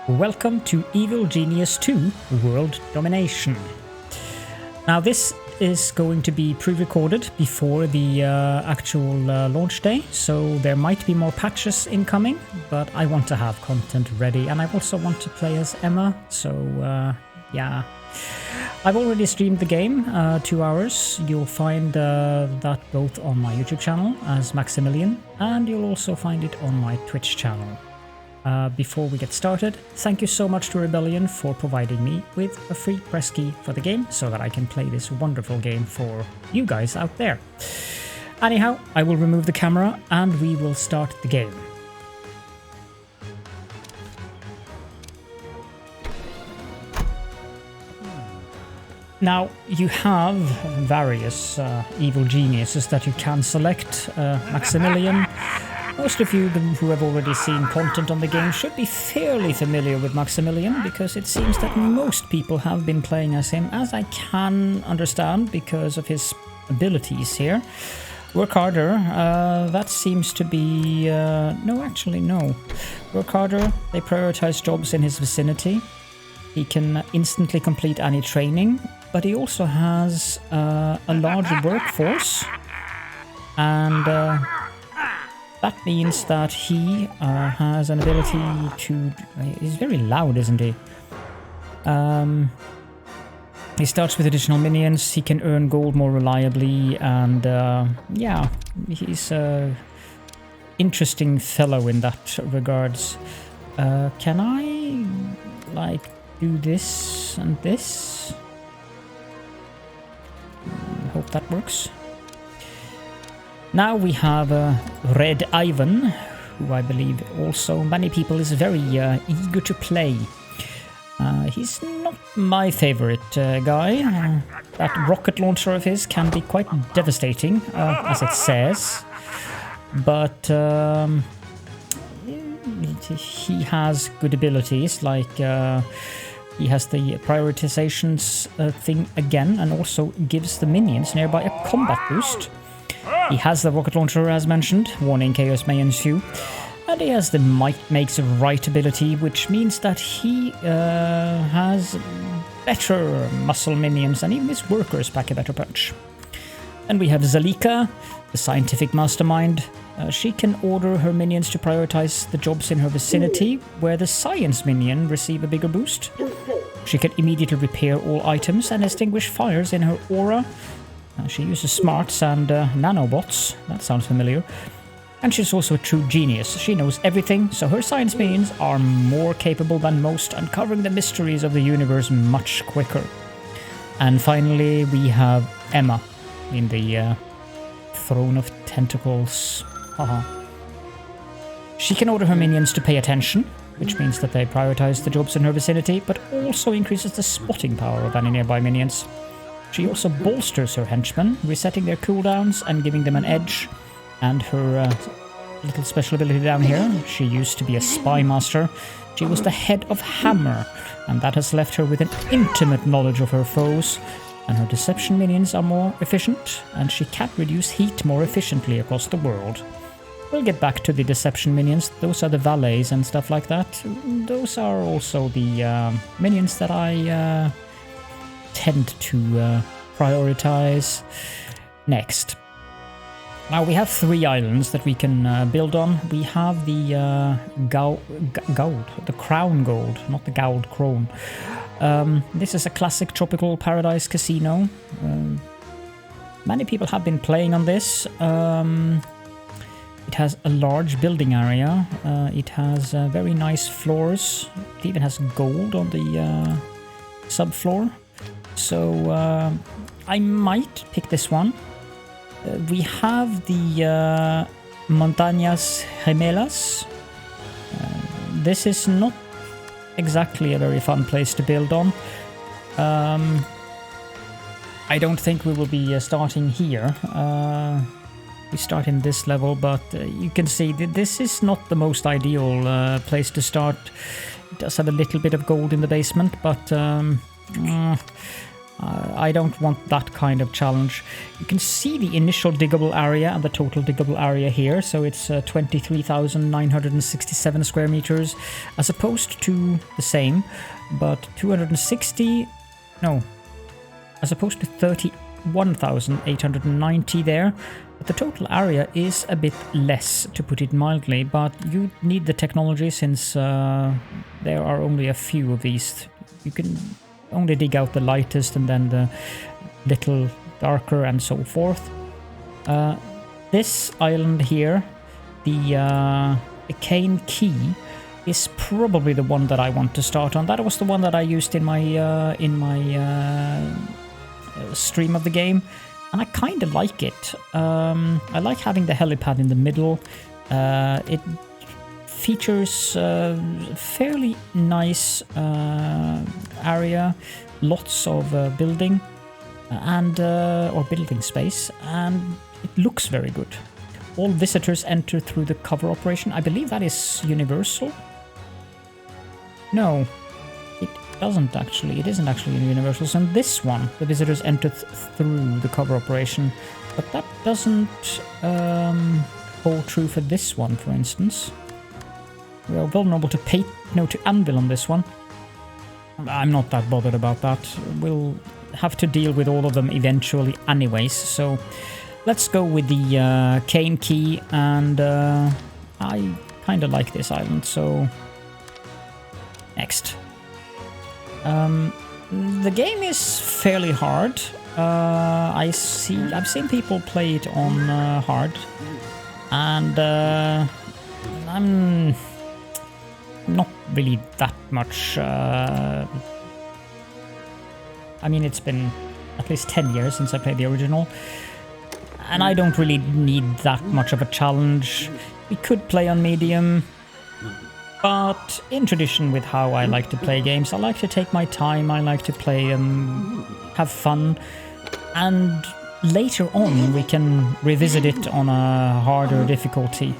Welcome to Evil Genius 2 World Domination. Now this is going to be pre-recorded before the actual launch day, so there might be more patches incoming, but I want to have content ready, and I also want to play as Emma, so yeah. I've already streamed the game, 2 hours. You'll find that both on my YouTube channel as Maximilian, and you'll also find it on my Twitch channel. Before we get started, thank you so much to Rebellion for providing me with a free press key for the game so that I can play this wonderful game for you guys out there. Anyhow, I will remove the camera and we will start the game. Now, you have various evil geniuses that you can select. Maximilian. Most of you who have already seen content on the game should be fairly familiar with Maximilian, because it seems that most people have been playing as him, as I can understand because of his abilities here. Work harder, that seems to be... no. Work harder, they prioritize jobs in his vicinity. He can instantly complete any training, but he also has a larger workforce, and... that means that he has an ability to... He's very loud, isn't he? He starts with additional minions, he can earn gold more reliably, and yeah, he's an interesting fellow in that regards. Can I, like, do this and this? Hope that works. Now we have Red Ivan, who I believe also many people is very eager to play. He's not my favorite guy. That rocket launcher of his can be quite devastating, as it says. But he has good abilities, like he has the prioritizations thing again, and also gives the minions nearby a combat boost. He has the rocket launcher, as mentioned, warning chaos may ensue, and he has the might makes right ability, which means that he has better muscle minions, and even his workers pack a better punch. And we have Zalika, the scientific mastermind. She can order her minions to prioritize the jobs in her vicinity, where the science minion receive a bigger boost. She can immediately repair all items and extinguish fires in her aura. She uses smarts and nanobots. That sounds familiar. And she's also a true genius. She knows everything, so her science minions are more capable than most, uncovering the mysteries of the universe much quicker. And finally, we have Emma in the Throne of Tentacles. She can order her minions to pay attention, which means that they prioritize the jobs in her vicinity, but also increases the spotting power of any nearby minions. She also bolsters her henchmen, resetting their cooldowns and giving them an edge. And her little special ability down here, she used to be a spy master. She was the head of Hammer, and that has left her with an intimate knowledge of her foes. And her deception minions are more efficient, and she can reduce heat more efficiently across the world. We'll get back to the deception minions. Those are the valets and stuff like that. Those are also the minions that I... tend to prioritize next. Now we have 3 islands that we can build on. We have the gold, the crown gold, not the gold crone. This is a classic tropical paradise casino. Many people have been playing on this. It has a large building area. It has very nice floors. It even has gold on the subfloor. So I might pick this one. We have the Montañas Gemelas. This is not exactly a very fun place to build on. I don't think we will be starting here. We start in this level, but you can see that this is not the most ideal place to start. It does have a little bit of gold in the basement, but I don't want that kind of challenge. You can see the initial diggable area and the total diggable area here. So it's 23,967 square meters as opposed to the same, but 260, no, as opposed to 31,890 there. But the total area is a bit less, to put it mildly, but you need the technology since there are only a few of these. You can only dig out the lightest and then the little darker and so forth. This island here, the Cane Key, is probably the one that I want to start on. That was the one that I used in my stream of the game, and I kind of like it. I like having the helipad in the middle. It features fairly nice area, lots of building and or building space, and it looks very good. All visitors enter through the cover operation. I believe that is universal. No, it doesn't actually. It isn't actually universal. So in this one, the visitors enter through the cover operation, but that doesn't hold true for this one, for instance. We are vulnerable to to anvil on this one. I'm not that bothered about that. We'll have to deal with all of them eventually anyways, so let's go with the Cane Key, and I kind of like this island, so next. The game is fairly hard. I've seen people play it on hard, and I'm not really that much. I mean, it's been at least 10 years since I played the original, and I don't really need that much of a challenge. We could play on medium, but in tradition with how I like to play games, I like to take my time, I like to play and have fun, and later on we can revisit it on a harder difficulty.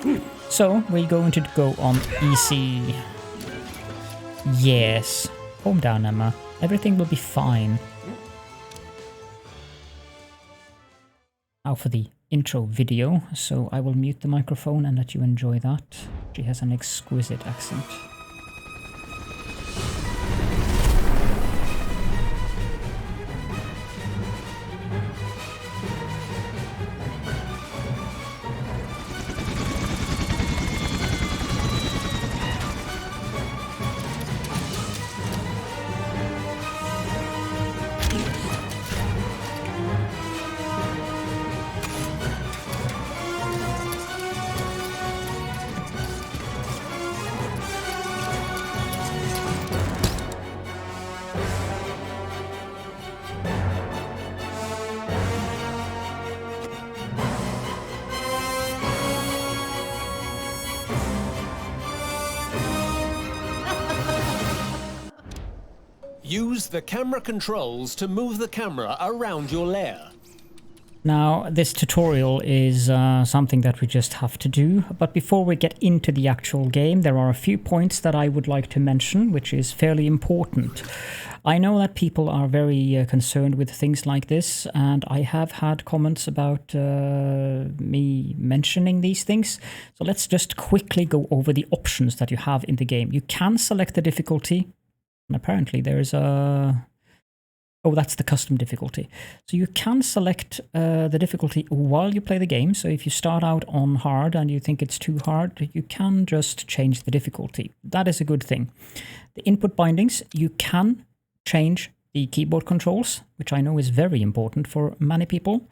So we're going to go on easy. Yes. Calm down, Emma. Everything will be fine. Now for the intro video, so I will mute the microphone and let you enjoy that. She has an exquisite accent. Use the camera controls to move the camera around your lair. Now, this tutorial is something that we just have to do, but before we get into the actual game, there are a few points that I would like to mention, which is fairly important. I know that people are very concerned with things like this, and I have had comments about me mentioning these things. So let's just quickly go over the options that you have in the game. You can select the difficulty, and apparently there is a... Oh, that's the custom difficulty. So you can select the difficulty while you play the game. So if you start out on hard and you think it's too hard, you can just change the difficulty. That is a good thing. The input bindings, you can change the keyboard controls, which I know is very important for many people.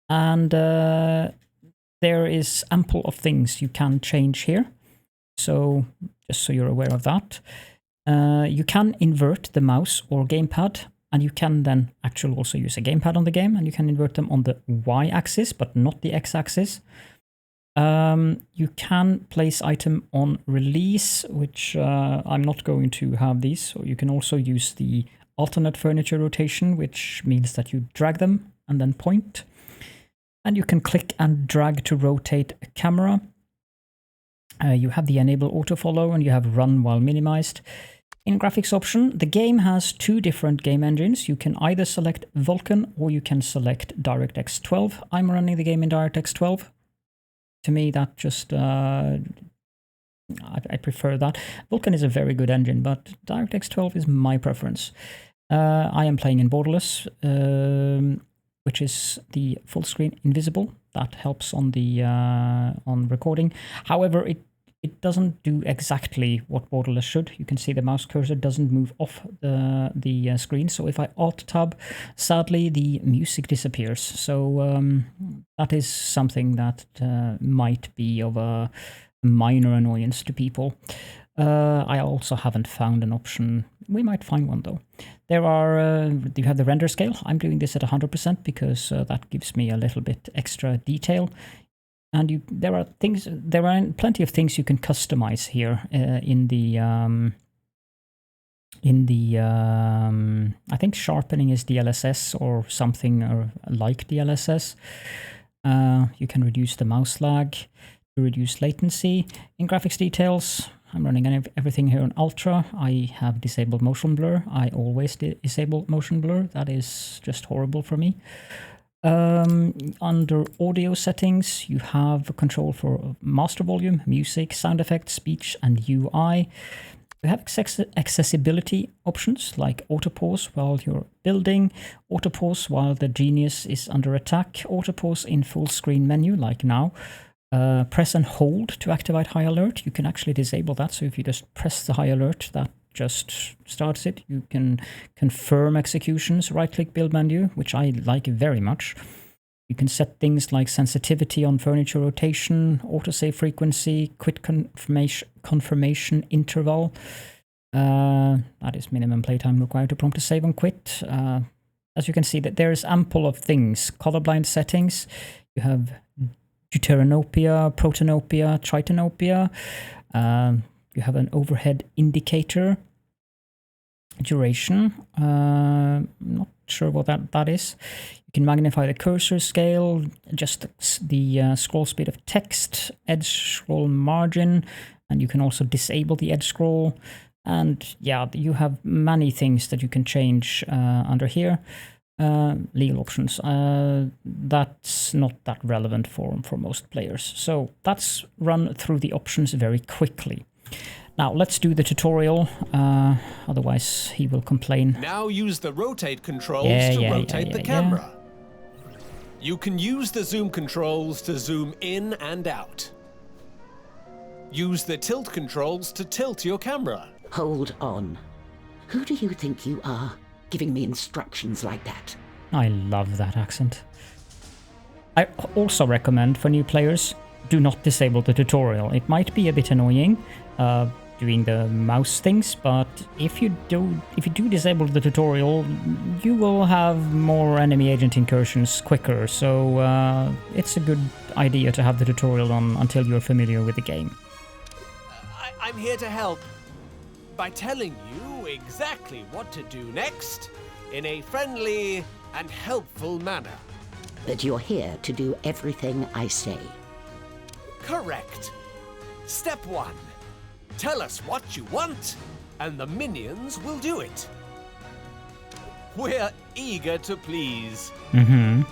And there is ample of things you can change here. So just so you're aware of that. You can invert the mouse or gamepad. And you can then actually also use a gamepad on the game, and you can invert them on the Y-axis, but not the X-axis. You can place item on release, which I'm not going to have these. So you can also use the alternate furniture rotation, which means that you drag them and then point. And you can click and drag to rotate a camera. You have the enable autofollow, and you have run while minimized. In graphics option, the game has 2 different game engines. You can either select Vulkan or you can select DirectX 12. I'm running the game in DirectX 12. To me, that just... I prefer that. Vulkan is a very good engine, but DirectX 12 is my preference. I am playing in borderless, which is the full screen invisible. That helps on the on recording. However, it doesn't do exactly what borderless should. You can see the mouse cursor doesn't move off the screen. So if I Alt-Tab, sadly, the music disappears. So that is something that might be of a minor annoyance to people. I also haven't found an option. We might find one though. There are, you have the render scale. I'm doing this at 100% because that gives me a little bit extra detail. And there are plenty of things you can customize here in the I think sharpening is DLSS or something or like DLSS. You can reduce the mouse lag to reduce latency. In graphics details, I'm running everything here on Ultra. I have disabled motion blur. I always disable motion blur. That is just horrible for me. Under audio settings, you have control for master volume, music, sound effects, speech, and UI. You have accessibility options like auto pause while you're building, auto pause while the genius is under attack, auto pause in full screen menu like now. Press and hold to activate high alert. You can actually disable that, so if you just press the high alert, that just starts it. You can confirm executions, right-click build menu, which I like very much. You can set things like sensitivity on furniture rotation, autosave frequency, quit confirmation interval. That is minimum playtime required to prompt a save on quit. As you can see, that there is ample of things. Colorblind settings. You have deuteranopia, protanopia, tritanopia. You have an overhead indicator. Duration. Not sure what that is. You can magnify the cursor scale, adjust the scroll speed of text, edge scroll margin, and you can also disable the edge scroll. And yeah, you have many things that you can change under here. Legal options. That's not that relevant for most players. So let's run through the options very quickly. Now let's do the tutorial, otherwise he will complain. Now use the rotate controls to rotate the camera. You can use the zoom controls to zoom in and out. Use the tilt controls to tilt your camera. Hold on. Who do you think you are, giving me instructions like that? I love that accent. I also recommend for new players, do not disable the tutorial. It might be a bit annoying doing the mouse things, but if you do disable the tutorial, you will have more enemy agent incursions quicker. So it's a good idea to have the tutorial on until you're familiar with the game. I'm here to help by telling you exactly what to do next in a friendly and helpful manner. That you're here to do everything I say. Correct. Step 1. Tell us what you want, and the minions will do it. We're eager to please. Mm-hmm.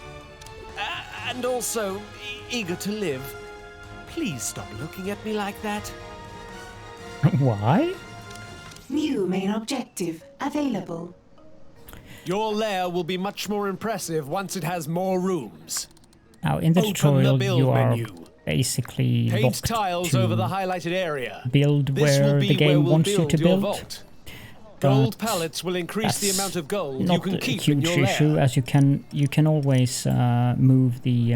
And also eager to live. Please stop looking at me like that. Why? New main objective available. Your lair will be much more impressive once it has more rooms. Now in the tutorial you are menu. basically Paint locked tiles to over the highlighted area. build where the game wants you to build. Gold pallets will increase the amount of gold you can keep in your lair. Not a huge issue, as you can always move the.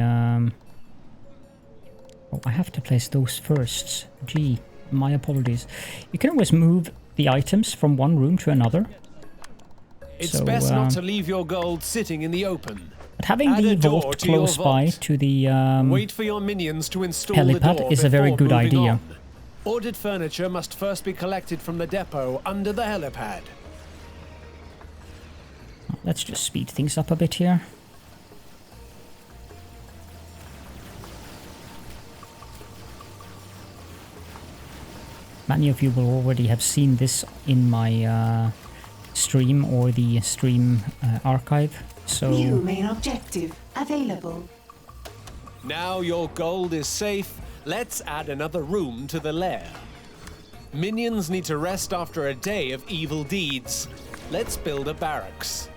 Oh, I have to place those first. Gee, my apologies. You can always move the items from one room to another. It's best not to leave your gold sitting in the open. But having the vault close by to the wait for your minions to install helipad the door is a very good idea. On. Ordered furniture must first be collected from the depot under the helipad. Let's just speed things up a bit here. Many of you will already have seen this in my stream or the stream archive. So New main objective available. Now your gold is safe, let's add another room to the lair. Minions need to rest after a day of evil deeds. Let's build a barracks.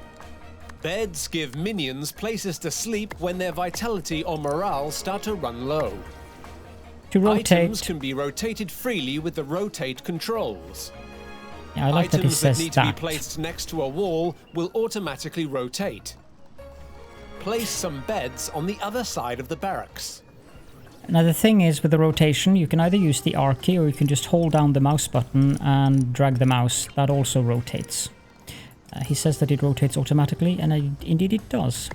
Beds give minions places to sleep when their vitality or morale start to run low. to rotate. Items can be rotated freely with the rotate controls. Yeah, I like that it Items says that need to be placed next to a wall will automatically rotate. Place some beds on the other side of the barracks. Now the thing is, with the rotation, you can either use the R key or you can just hold down the mouse button and drag the mouse. That also rotates. He says that it rotates automatically, and indeed it does.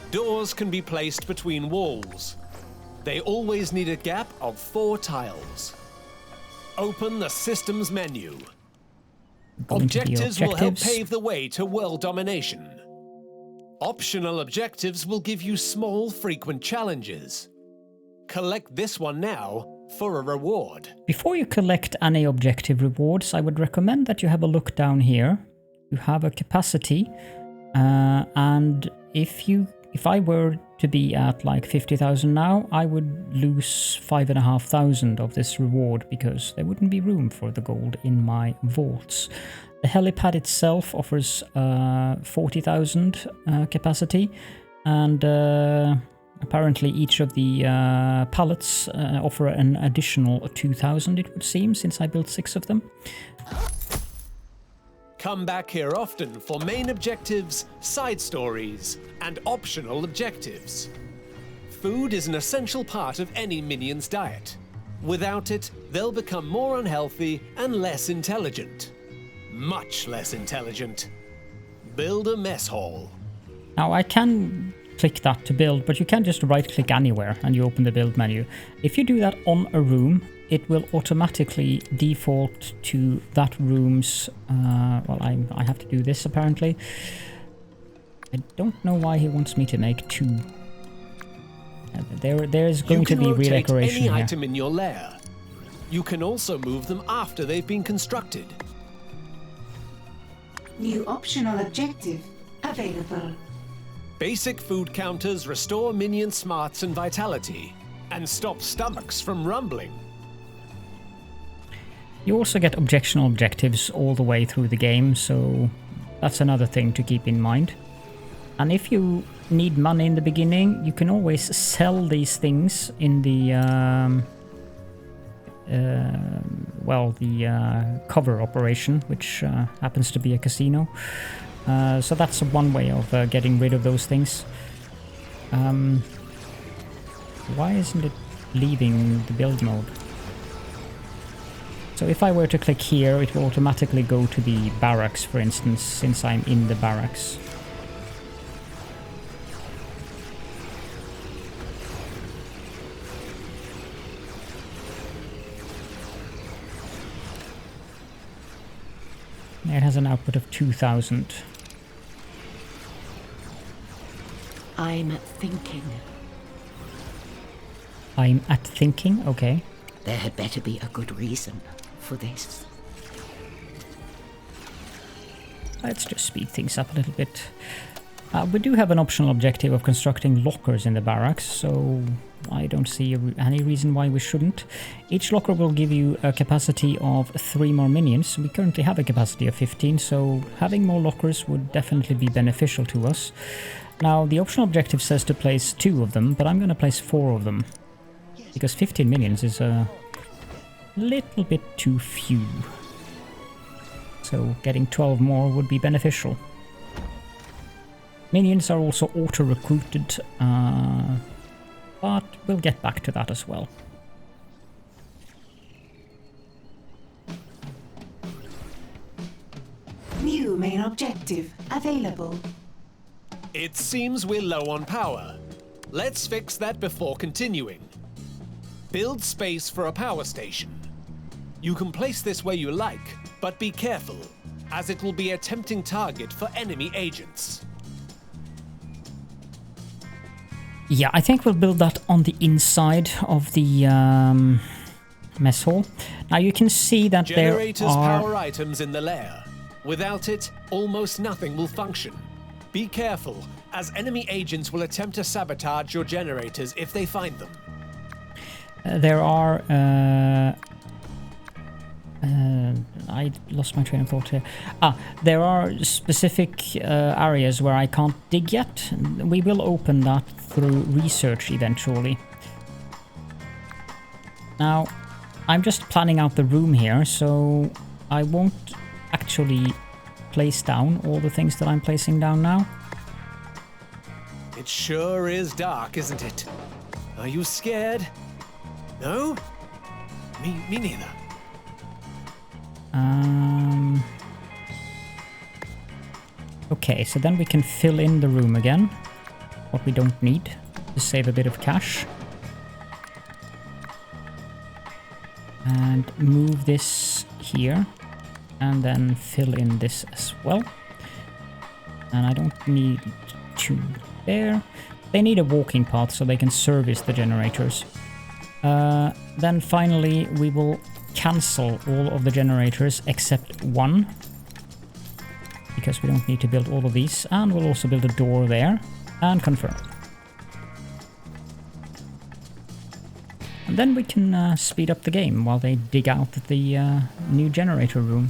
Doors can be placed between walls. They always need a gap of 4 tiles. Open the systems menu. Objectives will help pave the way to world domination. Optional objectives will give you small, frequent challenges. Collect this one now for a reward. Before you collect any objective rewards, I would recommend that you have a look down here. You have a capacity, and if I were to be at like 50,000 now, I would lose 5,500 of this reward because there wouldn't be room for the gold in my vaults. The helipad itself offers 40,000 capacity, and apparently each of the pallets offer an additional 2,000, it would seem, since I built 6 of them. Come back here often for main objectives, side stories, and optional objectives. Food is an essential part of any minion's diet. Without it, they'll become more unhealthy and less intelligent. Much less intelligent. Build a mess hall. Now I can click that to build, but you can just right click anywhere and you open the build menu. If you do that on a room, it will automatically default to that room's, well, I have to do this apparently. I don't know why he wants me to make 2. There is going to be redecoration any here. item in your lair. You can also move them after they've been constructed. New optional objective available. Basic food counters restore minion smarts and vitality, and stop stomachs from rumbling. You also get objectional objectives all the way through the game, so that's another thing to keep in mind. And if you need money in the beginning, you can always sell these things in the cover operation, which happens to be a casino. So that's one way of getting rid of those things. Why isn't it leaving the build mode? So if I were to click here, it will automatically go to the barracks, for instance, since I'm in the barracks. It has an output of 2,000. I'm thinking. I'm at thinking? Okay. There had better be a good reason for this. Let's just speed things up a little bit. We do have an optional objective of constructing lockers in the barracks, so I don't see any reason why we shouldn't. Each locker will give you a capacity of 3 more minions. We currently have a capacity of 15, so having more lockers would definitely be beneficial to us. Now, the optional objective says to place 2 of them, but I'm going to place 4 of them, because 15 minions is a little bit too few. So getting 12 more would be beneficial. Minions are also auto-recruited, but we'll get back to that as well. New main objective available. It seems we're low on power. Let's fix that before continuing. Build space for a power station. You can place this where you like, but be careful, as it will be a tempting target for enemy agents. Yeah, I think we'll build that on the inside of the mess hall. Now you can see that Generators there are... power items in the lair. Without it, almost nothing will function. Be careful, as enemy agents will attempt to sabotage your generators if they find them. There are... I lost my train of thought here. There are specific areas where I can't dig yet. We will open that through research eventually. Now, I'm just planning out the room here, so I won't actually place down all the things that I'm placing down now. It sure is dark, isn't it? Are you scared? No? Me neither. Okay, so then we can fill in the room again, what we don't need, to save a bit of cash. And move this here, and then fill in this as well. And I don't need two there. They need a walking path so they can service the generators. Then finally we will cancel all of the generators except one, because we don't need to build all of these, and we'll also build a door there and confirm. And then we can speed up the game while they dig out the new generator room.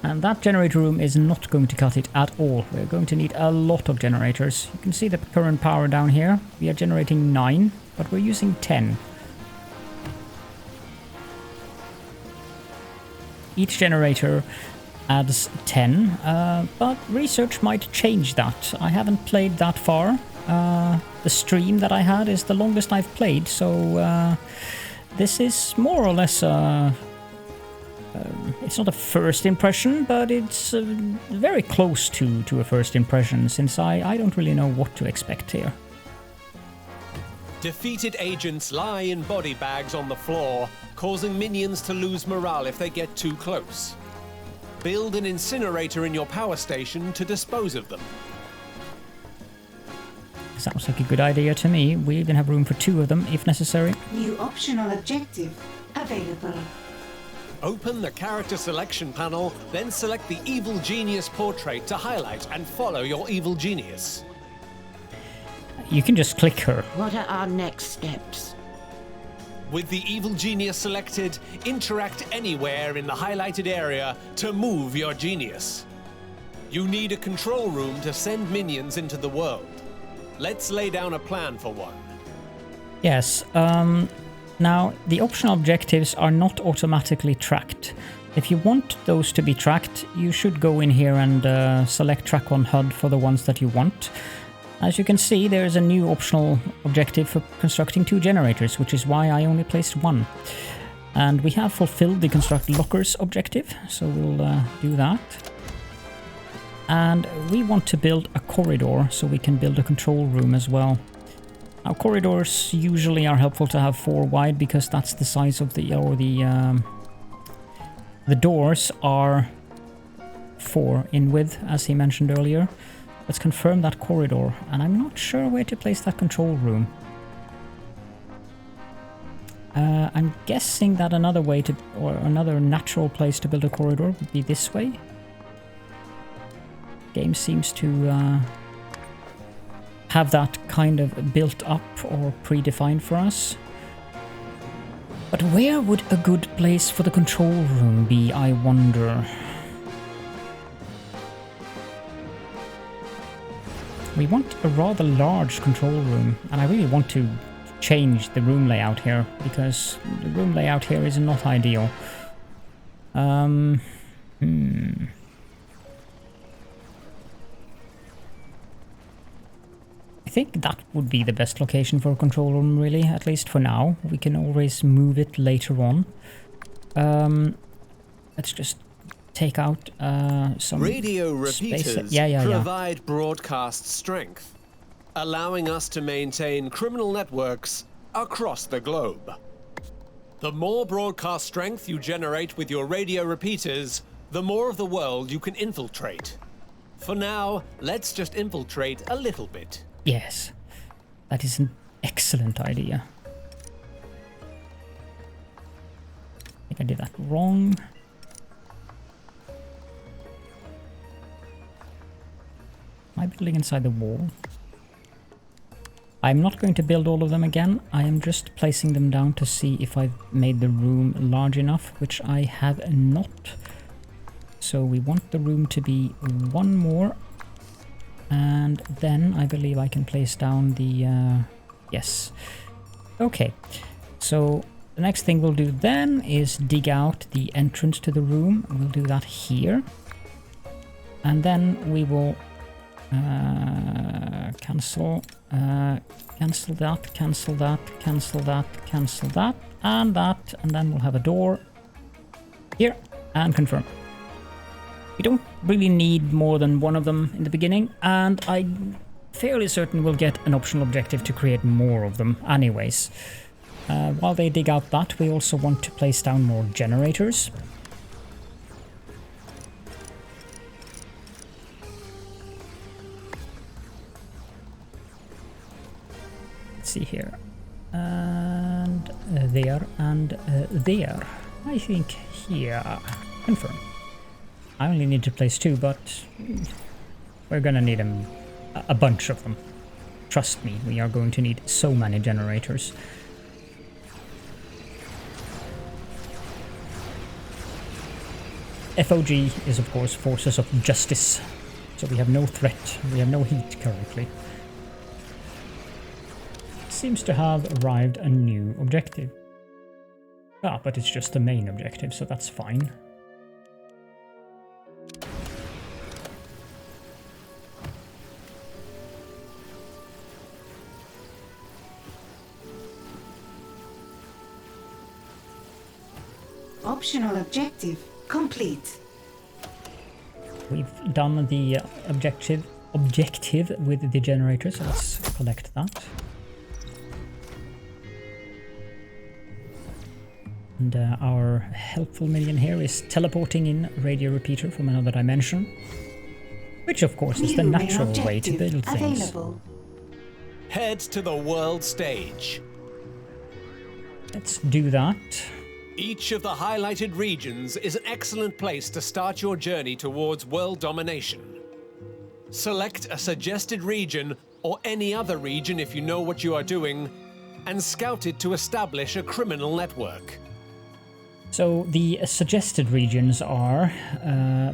And that generator room is not going to cut it at all. We're going to need a lot of generators. You can see the current power down here. We are generating 9, but we're using 10. Each generator adds 10, but research might change that. I haven't played that far. The stream that I had is the longest I've played, so this is more or less it's not a first impression, but it's very close to a first impression, since I don't really know what to expect here. Defeated agents lie in body bags on the floor, causing minions to lose morale if they get too close. Build an incinerator in your power station to dispose of them. Sounds like a good idea to me. We even have room for 2 of them, if necessary. New optional objective available. Open the character selection panel, then select the Evil Genius portrait to highlight and follow your Evil Genius. You can just click her. What are our next steps? With the Evil Genius selected, interact anywhere in the highlighted area to move your genius. You need a control room to send minions into the world. Let's lay down a plan for one. Yes, now the optional objectives are not automatically tracked. If you want those to be tracked, you should go in here and select track on HUD for the ones that you want. As you can see, there is a new optional objective for constructing 2 generators, which is why I only placed 1. And we have fulfilled the construct lockers objective, so we'll do that. And we want to build a corridor, so we can build a control room as well. Now, corridors usually are helpful to have 4 wide, because that's the size of the doors are 4 in width, as he mentioned earlier. Let's confirm that corridor, and I'm not sure where to place that control room. I'm guessing that another way to, or another natural place to build a corridor would be this way. Game seems to have that kind of built up or predefined for us. But where would a good place for the control room be, I wonder? We want a rather large control room, and I really want to change the room layout here, because the room layout here is not ideal. I think that would be the best location for a control room, really, at least for now. We can always move it later on. Let's just take out some radio repeaters space. provide broadcast strength, allowing us to maintain criminal networks across the globe. The more broadcast strength you generate with your radio repeaters, the more of the world you can infiltrate. For now, let's just infiltrate a little bit. Yes, that is an excellent idea. I did that wrong. Am I building inside the wall? I'm not going to build all of them again. I am just placing them down to see if I've made the room large enough, which I have not. So we want the room to be one more. And then I believe I can place down the... yes. Okay. So the next thing we'll do then is dig out the entrance to the room. We'll do that here. And then we will cancel that, cancel that, cancel that, cancel that, and that. And then we'll have a door here and confirm. We don't really need more than one of them in the beginning, and I'm fairly certain we'll get an optional objective to create more of them anyways. While they dig out that, we also want to place down more generators. Let's see here. And there, and there. I think here. Confirm. I only need to place 2, but we're gonna need a bunch of them. Trust me, we are going to need so many generators. FOG is of course Forces of Justice, so we have no threat, we have no heat currently. Seems to have arrived a new objective. Ah, but it's just the main objective, so that's fine. Optional objective complete. We've done the objective with the generator, so let's collect that. And our helpful minion here is teleporting in a radio repeater from another dimension, which of course is the natural way to build things. Available. Head to the world stage. Let's do that. Each of the highlighted regions is an excellent place to start your journey towards world domination. Select a suggested region, or any other region if you know what you are doing, and scout it to establish a criminal network. So the suggested regions are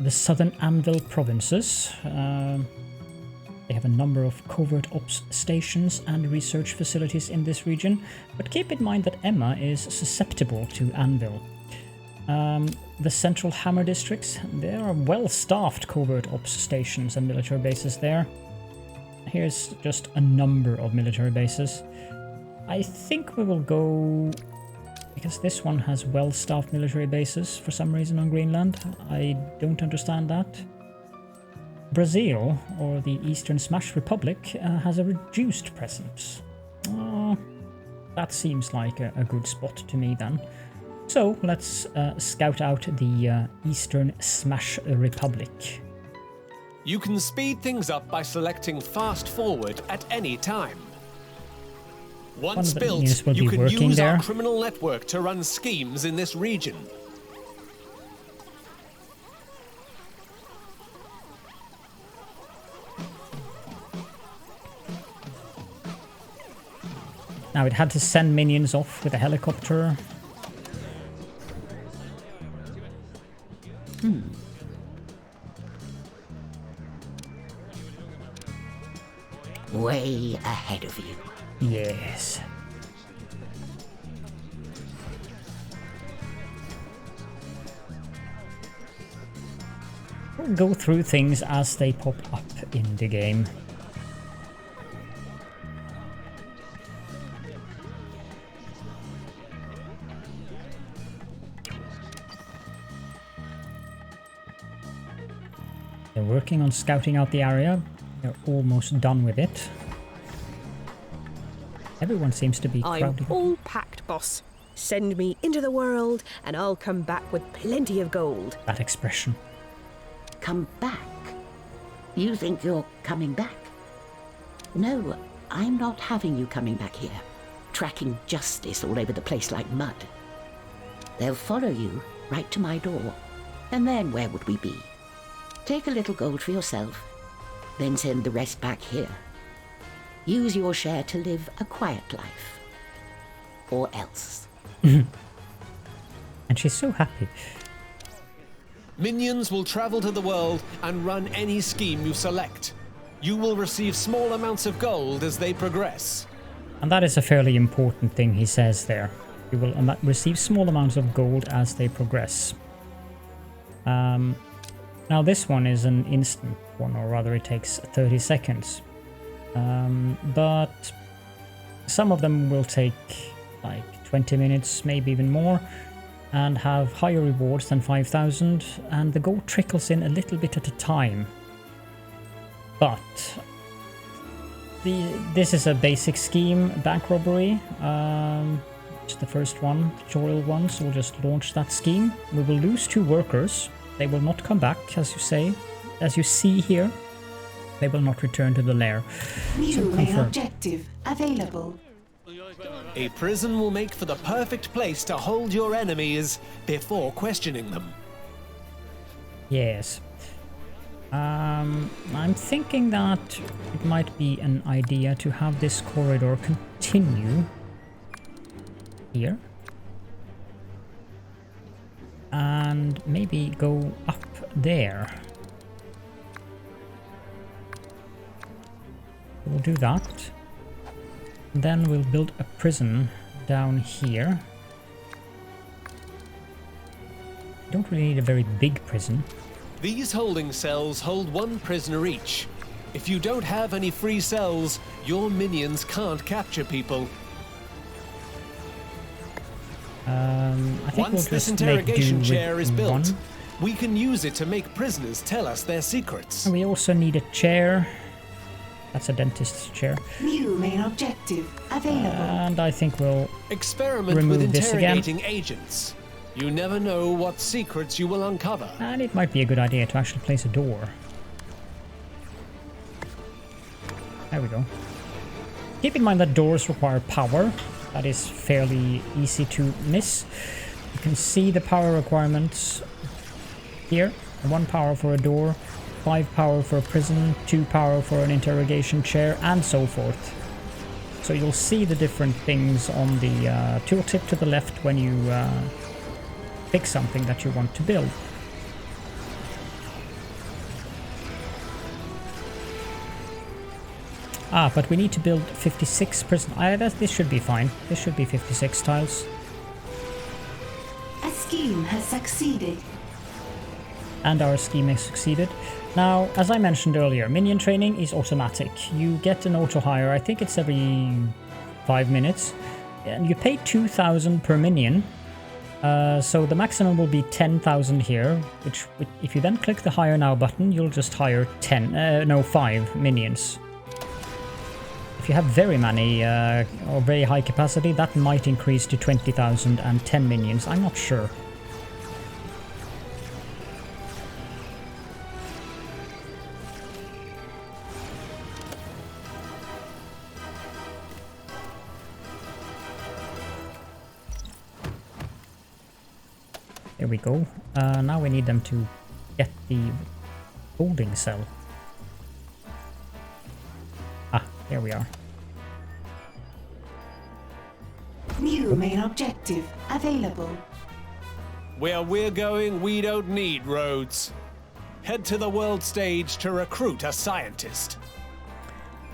the southern Anvil provinces. They have a number of covert ops stations and research facilities in this region, but keep in mind that Emma is susceptible to Anvil. The central Hammer districts, there are well-staffed covert ops stations and military bases there. Here's just a number of military bases. I think we will go... because this one has well-staffed military bases for some reason on Greenland. I don't understand that. Brazil, or the Eastern Smash Republic, has a reduced presence. That seems like a good spot to me then. So let's scout out the Eastern Smash Republic. You can speed things up by selecting fast forward at any time. Once built, you can use our criminal network to run schemes in this region. Now it had to send minions off with a helicopter. Way ahead of you. Yes. We'll go through things as they pop up in the game. They're working on scouting out the area. They're almost done with it. Everyone seems to be crowded. I'm all packed, boss. Send me into the world, and I'll come back with plenty of gold. That expression. Come back? You think you're coming back? No, I'm not having you coming back here, tracking justice all over the place like mud. They'll follow you right to my door. And then where would we be? Take a little gold for yourself, then send the rest back here. Use your share to live a quiet life. Or else. And she's so happy. Minions will travel to the world and run any scheme you select. You will receive small amounts of gold as they progress. And that is a fairly important thing he says there. You will receive small amounts of gold as they progress. Now this one is an instant one, or rather it takes 30 seconds. But some of them will take like 20 minutes, maybe even more, and have higher rewards than 5,000, and the gold trickles in a little bit at a time. But this is a basic scheme, bank robbery. It's the first one, tutorial one, so we'll just launch that scheme. We will lose 2 workers. They will not come back, as you see here. They will not return to the lair. New main objective available. A prison will make for the perfect place to hold your enemies before questioning them. Yes. I'm thinking that it might be an idea to have this corridor continue here. And maybe go up there. We'll do that. Then we'll build a prison down here. Don't really need a very big prison. These holding cells hold 1 prisoner each. If you don't have any free cells, your minions can't capture people. I think Once we'll this just interrogation make do chair with is built, one. we can use it to make prisoners tell us their secrets. And we also need a chair. That's a dentist's chair. New main objective available. And I think we'll Experiment remove with this again. interrogating agents. You never know what secrets you will uncover. And it might be a good idea to actually place a door. There we go. Keep in mind that doors require power. That is fairly easy to miss. You can see the power requirements here. 1 power for a door, 5 power for a prison, 2 power for an interrogation chair, and so forth. So you'll see the different things on the tooltip to the left when you pick something that you want to build. But we need to build 56 prison. This should be fine. This should be 56 tiles. A scheme has succeeded. And our scheme has succeeded. Now, as I mentioned earlier, minion training is automatic. You get an auto hire, I think it's every 5 minutes. And you pay 2,000 per minion. So the maximum will be 10,000 here, which if you then click the hire now button, you'll just hire 5 minions. If you have very many or very high capacity, that might increase to 20,000 and 10 minions. I'm not sure. There we go. Now we need them to get the holding cell. Here we are. New main objective available. Where we're going, we don't need roads. Head to the world stage to recruit a scientist.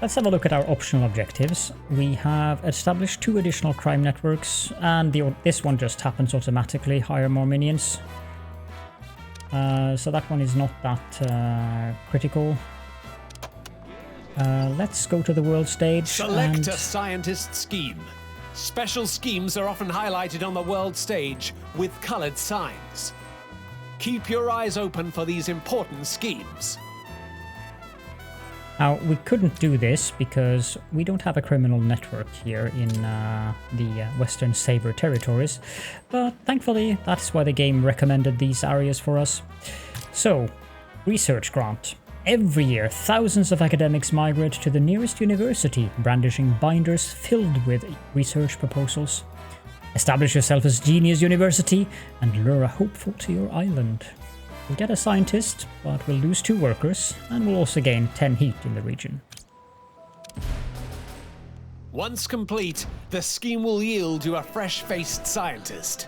Let's have a look at our optional objectives. We have established 2 additional crime networks, and this one just happens automatically, hire more minions. So that one is not that critical. Let's go to the world stage. Select a scientist scheme. Special schemes are often highlighted on the world stage with colored signs. Keep your eyes open for these important schemes. Now, we couldn't do this because we don't have a criminal network here in the Western Saber territories, but thankfully that's why the game recommended these areas for us. So, research grant. Every year, thousands of academics migrate to the nearest university, brandishing binders filled with research proposals. Establish yourself as Genius University and lure a hopeful to your island. We'll get a scientist, but we'll lose 2 workers, and we'll also gain 10 heat in the region. Once complete, the scheme will yield you a fresh-faced scientist.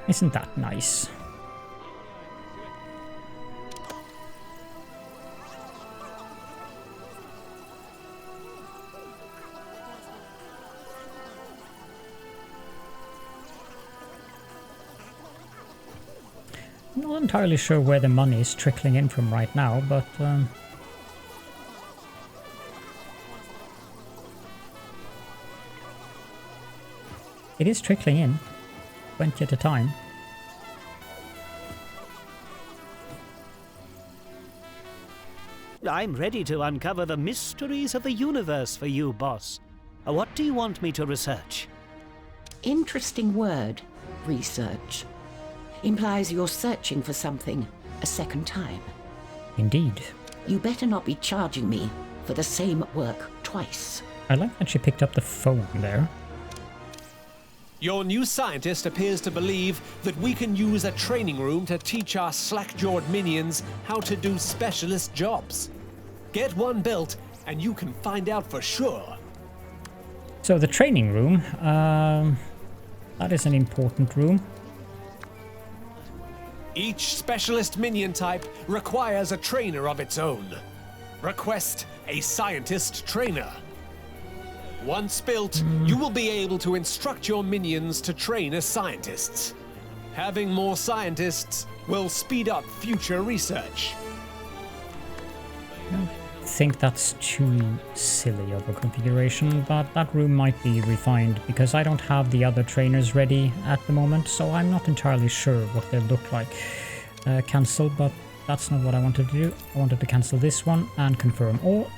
Isn't that nice? I'm not entirely sure where the money is trickling in from right now, but it is trickling in, 20 at a time. I'm ready to uncover the mysteries of the universe for you, boss. What do you want me to research? Interesting word, research. Implies you're searching for something a second time. Indeed. You better not be charging me for the same work twice. I like that she picked up the phone there. Your new scientist appears to believe that we can use a training room to teach our slack-jawed minions how to do specialist jobs. Get one built, and you can find out for sure. So the training room, that is an important room. Each specialist minion type requires a trainer of its own. Request a scientist trainer. Once built, you will be able to instruct your minions to train as scientists. Having more scientists will speed up future research. I think that's too silly of a configuration, but that room might be refined because I don't have the other trainers ready at the moment, so I'm not entirely sure what they'll look like. Cancel, but that's not what I wanted to do. I wanted to cancel this one and confirm all.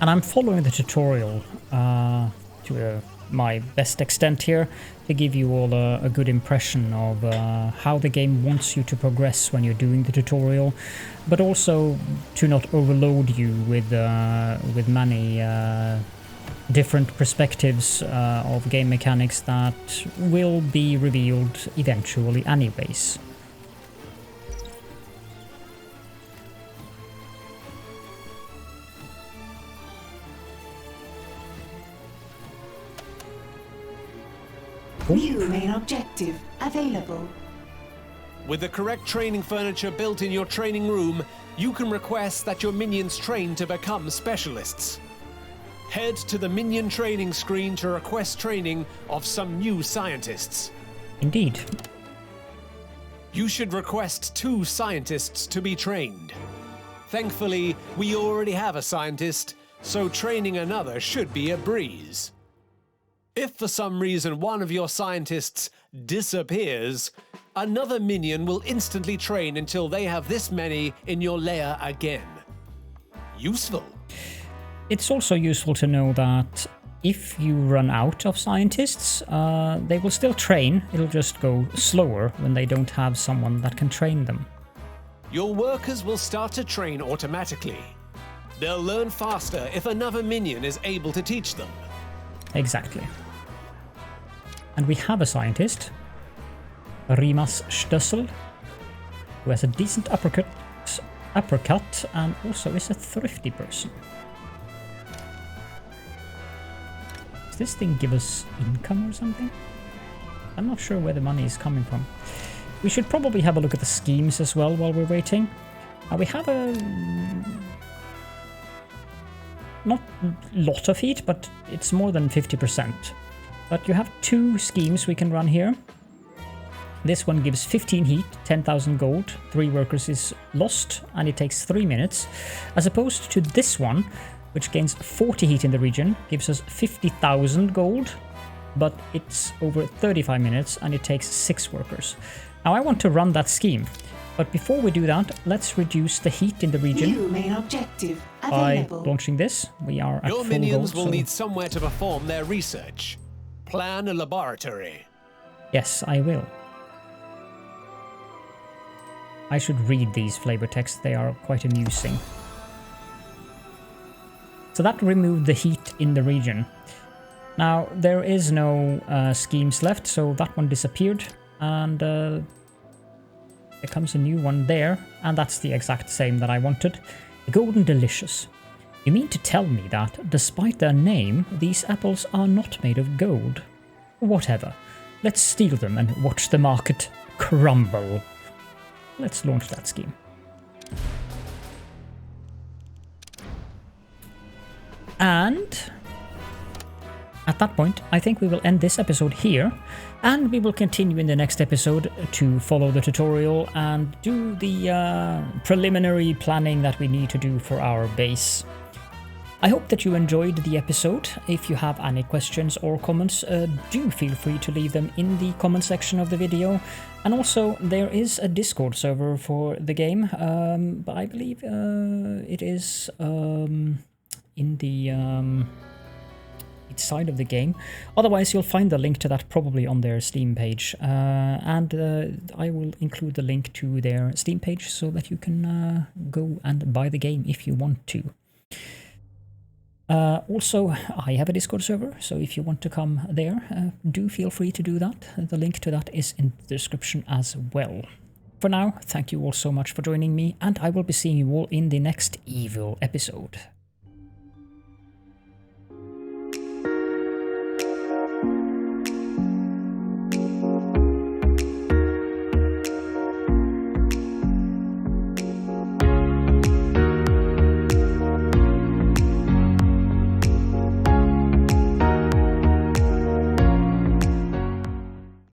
And I'm following the tutorial to my best extent here to give you all a good impression of how the game wants you to progress when you're doing the tutorial, but also to not overload you with many different perspectives of game mechanics that will be revealed eventually anyways. New main objective available. With the correct training furniture built in your training room, you can request that your minions train to become specialists. Head to the minion training screen to request training of some new scientists. Indeed. You should request 2 scientists to be trained. Thankfully, we already have a scientist, so training another should be a breeze. If for some reason one of your scientists disappears, another minion will instantly train until they have this many in your lair again. Useful. It's also useful to know that if you run out of scientists, they will still train. It'll just go slower when they don't have someone that can train them. Your workers will start to train automatically. They'll learn faster if another minion is able to teach them. Exactly. And we have a scientist, Rimas Stössel, who has a decent uppercut and also is a thrifty person. Does this thing give us income or something? I'm not sure where the money is coming from. We should probably have a look at the schemes as well while we're waiting. We have a... not a lot of heat, but it's more than 50%. But you have 2 schemes we can run here. This one gives 15 heat, 10,000 gold, 3 workers is lost, and it takes 3 minutes. As opposed to this one, which gains 40 heat in the region, gives us 50,000 gold, but it's over 35 minutes and it takes 6 workers. Now I want to run that scheme, but before we do that, let's reduce the heat in the region. New main objective by available. launching this. We are at Your full minions gold, will so need somewhere to perform their research. Plan a laboratory. Yes, I will. I should read these flavor texts, they are quite amusing. So that removed the heat in the region. Now, there is no schemes left, so that one disappeared, and there comes a new one there, and that's the exact same that I wanted. The Golden Delicious. You mean to tell me that, despite their name, these apples are not made of gold? Whatever. Let's steal them and watch the market crumble. Let's launch that scheme. And at that point, I think we will end this episode here, and we will continue in the next episode to follow the tutorial and do the preliminary planning that we need to do for our base. I hope that you enjoyed the episode. If you have any questions or comments, do feel free to leave them in the comment section of the video. And also, there is a Discord server for the game, but I believe it is in the side of the game. Otherwise, you'll find the link to that probably on their Steam page, and I will include the link to their Steam page so that you can go and buy the game if you want to. Also, I have a Discord server, so if you want to come there, do feel free to do that. The link to that is in the description as well. For now, thank you all so much for joining me, and I will be seeing you all in the next Evil episode.